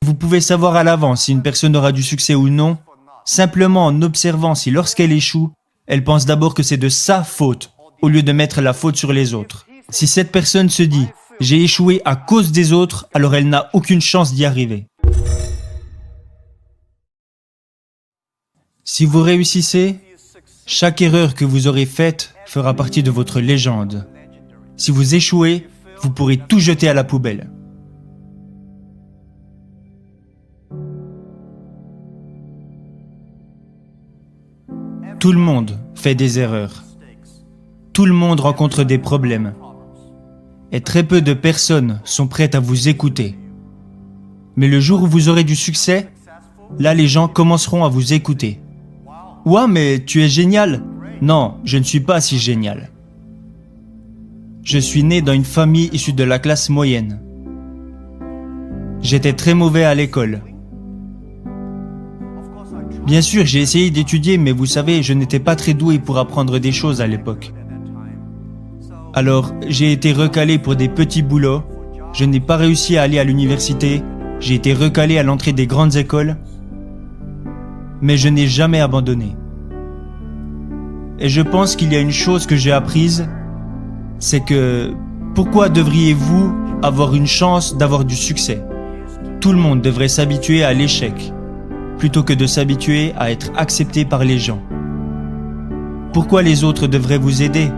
Vous pouvez savoir à l'avance si une personne aura du succès ou non, simplement en observant si lorsqu'elle échoue, elle pense d'abord que c'est de sa faute, au lieu de mettre la faute sur les autres. Si cette personne se dit « j'ai échoué à cause des autres », alors elle n'a aucune chance d'y arriver. Si vous réussissez, chaque erreur que vous aurez faite fera partie de votre légende. Si vous échouez, vous pourrez tout jeter à la poubelle. Tout le monde fait des erreurs. Tout le monde rencontre des problèmes. Et très peu de personnes sont prêtes à vous écouter. Mais le jour où vous aurez du succès, là les gens commenceront à vous écouter. « Ouah, mais tu es génial !» Non, je ne suis pas si génial. Je suis né dans une famille issue de la classe moyenne. J'étais très mauvais à l'école. Bien sûr, j'ai essayé d'étudier, mais vous savez, je n'étais pas très doué pour apprendre des choses à l'époque. Alors, j'ai été recalé pour des petits boulots, je n'ai pas réussi à aller à l'université, j'ai été recalé à l'entrée des grandes écoles, mais je n'ai jamais abandonné. Et je pense qu'il y a une chose que j'ai apprise, c'est que pourquoi devriez-vous avoir une chance d'avoir du succès? Tout le monde devrait s'habituer à l'échec, plutôt que de s'habituer à être accepté par les gens. Pourquoi les autres devraient vous aider?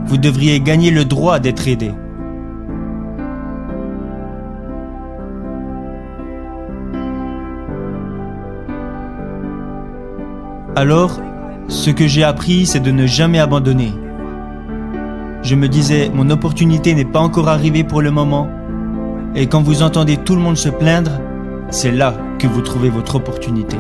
Vous devriez gagner le droit d'être aidé. Alors, ce que j'ai appris, c'est de ne jamais abandonner. Je me disais, mon opportunité n'est pas encore arrivée pour le moment. Et quand vous entendez tout le monde se plaindre, c'est là que vous trouvez votre opportunité.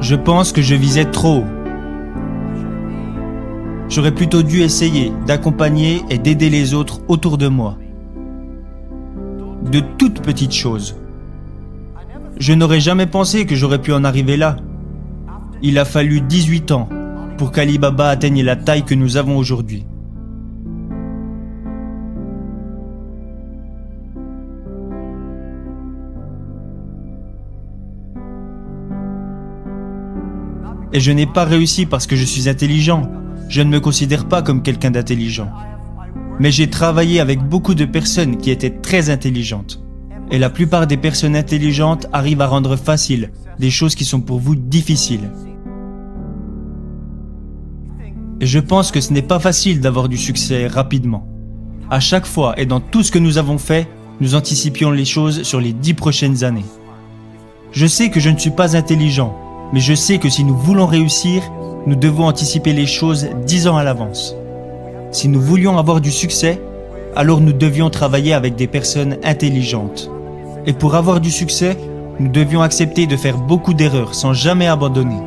Je pense que je visais trop haut. J'aurais plutôt dû essayer d'accompagner et d'aider les autres autour de moi. De toutes petites choses. Je n'aurais jamais pensé que j'aurais pu en arriver là. Il a fallu 18 ans pour qu'Ali Baba atteigne la taille que nous avons aujourd'hui. Et je n'ai pas réussi parce que je suis intelligent. Je ne me considère pas comme quelqu'un d'intelligent. Mais j'ai travaillé avec beaucoup de personnes qui étaient très intelligentes. Et la plupart des personnes intelligentes arrivent à rendre facile des choses qui sont pour vous difficiles. Et je pense que ce n'est pas facile d'avoir du succès rapidement. À chaque fois et dans tout ce que nous avons fait, nous anticipions les choses sur les 10 prochaines années. Je sais que je ne suis pas intelligent, mais je sais que si nous voulons réussir, nous devons anticiper les choses 10 ans à l'avance. Si nous voulions avoir du succès, alors nous devions travailler avec des personnes intelligentes. Et pour avoir du succès, nous devions accepter de faire beaucoup d'erreurs sans jamais abandonner.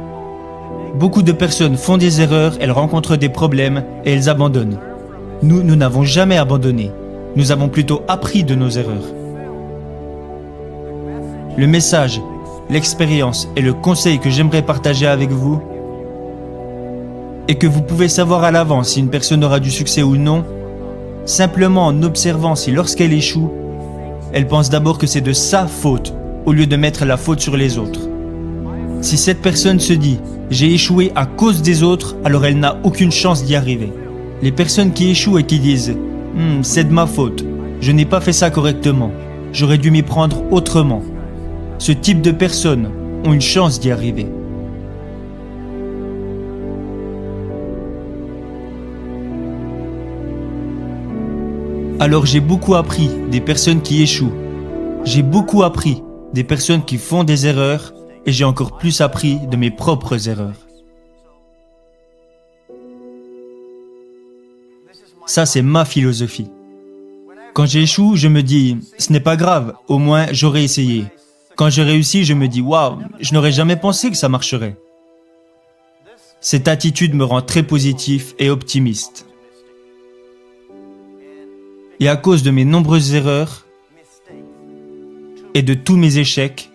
Beaucoup de personnes font des erreurs, elles rencontrent des problèmes et elles abandonnent. Nous n'avons jamais abandonné. Nous avons plutôt appris de nos erreurs. Le message, l'expérience et le conseil que j'aimerais partager avec vous est que vous pouvez savoir à l'avance si une personne aura du succès ou non, simplement en observant si lorsqu'elle échoue, elle pense d'abord que c'est de sa faute, au lieu de mettre la faute sur les autres. Si cette personne se dit « j'ai échoué à cause des autres », alors elle n'a aucune chance d'y arriver. Les personnes qui échouent et qui disent « c'est de ma faute, je n'ai pas fait ça correctement, j'aurais dû m'y prendre autrement », ce type de personnes ont une chance d'y arriver. Alors j'ai beaucoup appris des personnes qui échouent. J'ai beaucoup appris des personnes qui font des erreurs et j'ai encore plus appris de mes propres erreurs. Ça, c'est ma philosophie. Quand j'échoue, je me dis « ce n'est pas grave, au moins j'aurais essayé ». Quand je réussis, je me dis « waouh, je n'aurais jamais pensé que ça marcherait ». Cette attitude me rend très positif et optimiste. Et à cause de mes nombreuses erreurs et de tous mes échecs,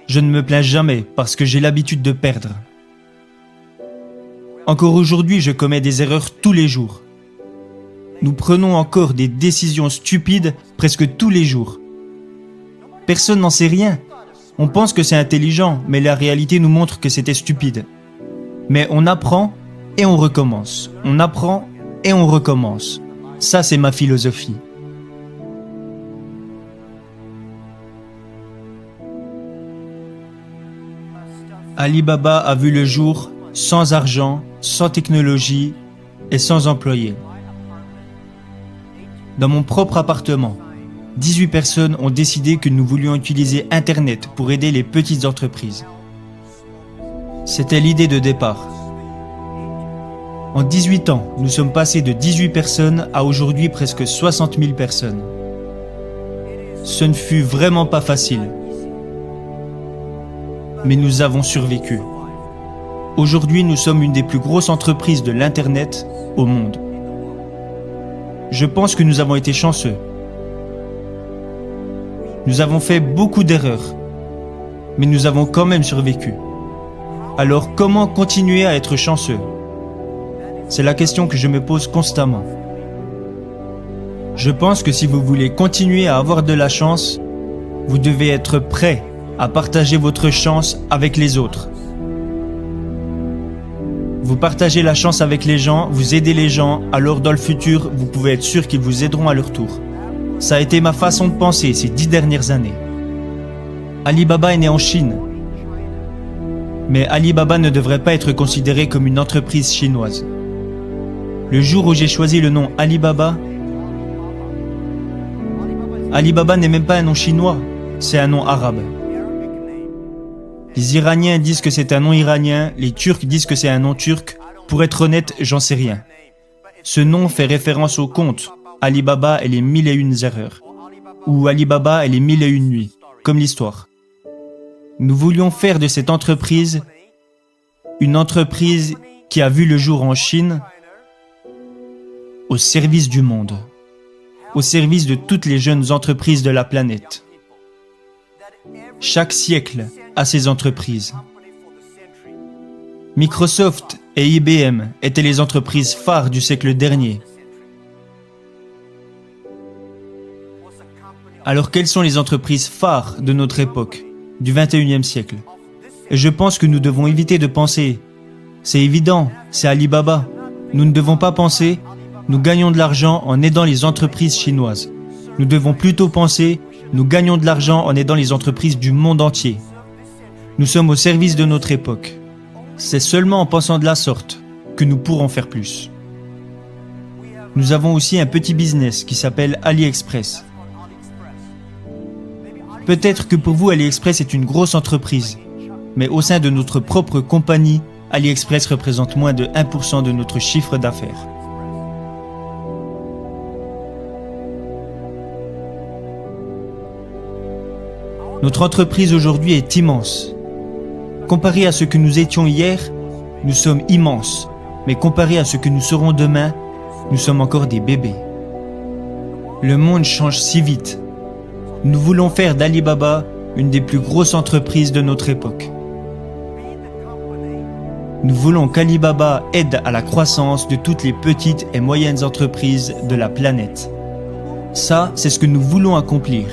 je ne me plains jamais parce que j'ai l'habitude de perdre. Encore aujourd'hui, je commets des erreurs tous les jours. nous prenons encore des décisions stupides presque tous les jours. Personne n'en sait rien. On pense que c'est intelligent, mais la réalité nous montre que c'était stupide. Mais on apprend et on recommence. On apprend et on recommence. Ça, c'est ma philosophie. Alibaba a vu le jour sans argent, sans technologie et sans employés. Dans mon propre appartement, 18 personnes ont décidé que nous voulions utiliser Internet pour aider les petites entreprises. C'était l'idée de départ. En 18 ans, nous sommes passés de 18 personnes à aujourd'hui presque 60 000 personnes. Ce ne fut vraiment pas facile. Mais nous avons survécu. Aujourd'hui, nous sommes une des plus grosses entreprises de l'Internet au monde. Je pense que nous avons été chanceux. Nous avons fait beaucoup d'erreurs, mais nous avons quand même survécu. Alors comment continuer à être chanceux? C'est la question que je me pose constamment. Je pense que si vous voulez continuer à avoir de la chance, vous devez être prêt à partager votre chance avec les autres. Vous partagez la chance avec les gens, vous aidez les gens, alors dans le futur, vous pouvez être sûr qu'ils vous aideront à leur tour. Ça a été ma façon de penser ces 10 dernières années. Alibaba est né en Chine. Mais Alibaba ne devrait pas être considéré comme une entreprise chinoise. Le jour où j'ai choisi le nom Alibaba, Alibaba n'est même pas un nom chinois, c'est un nom arabe. Les Iraniens disent que c'est un nom iranien, les Turcs disent que c'est un nom turc. Pour être honnête, j'en sais rien. Ce nom fait référence au conte Alibaba et les 1001 erreurs, ou Alibaba et les 1001 nuits, comme l'histoire. Nous voulions faire de cette entreprise une entreprise qui a vu le jour en Chine au service du monde, au service de toutes les jeunes entreprises de la planète. Chaque siècle a ses entreprises. Microsoft et IBM étaient les entreprises phares du siècle dernier. Alors quelles sont les entreprises phares de notre époque, du 21e siècle? Et je pense que nous devons éviter de penser « c'est évident, c'est Alibaba ». Nous ne devons pas penser « nous gagnons de l'argent en aidant les entreprises chinoises ». Nous devons plutôt penser « nous gagnons de l'argent en aidant les entreprises du monde entier ». Nous sommes au service de notre époque. C'est seulement en pensant de la sorte que nous pourrons faire plus. Nous avons aussi un petit business qui s'appelle AliExpress. Peut-être que pour vous, AliExpress est une grosse entreprise, mais au sein de notre propre compagnie, AliExpress représente moins de 1% de notre chiffre d'affaires. Notre entreprise aujourd'hui est immense. Comparé à ce que nous étions hier, nous sommes immenses, mais comparé à ce que nous serons demain, nous sommes encore des bébés. Le monde change si vite. Nous voulons faire d'Alibaba une des plus grosses entreprises de notre époque. Nous voulons qu'Alibaba aide à la croissance de toutes les petites et moyennes entreprises de la planète. Ça, c'est ce que nous voulons accomplir.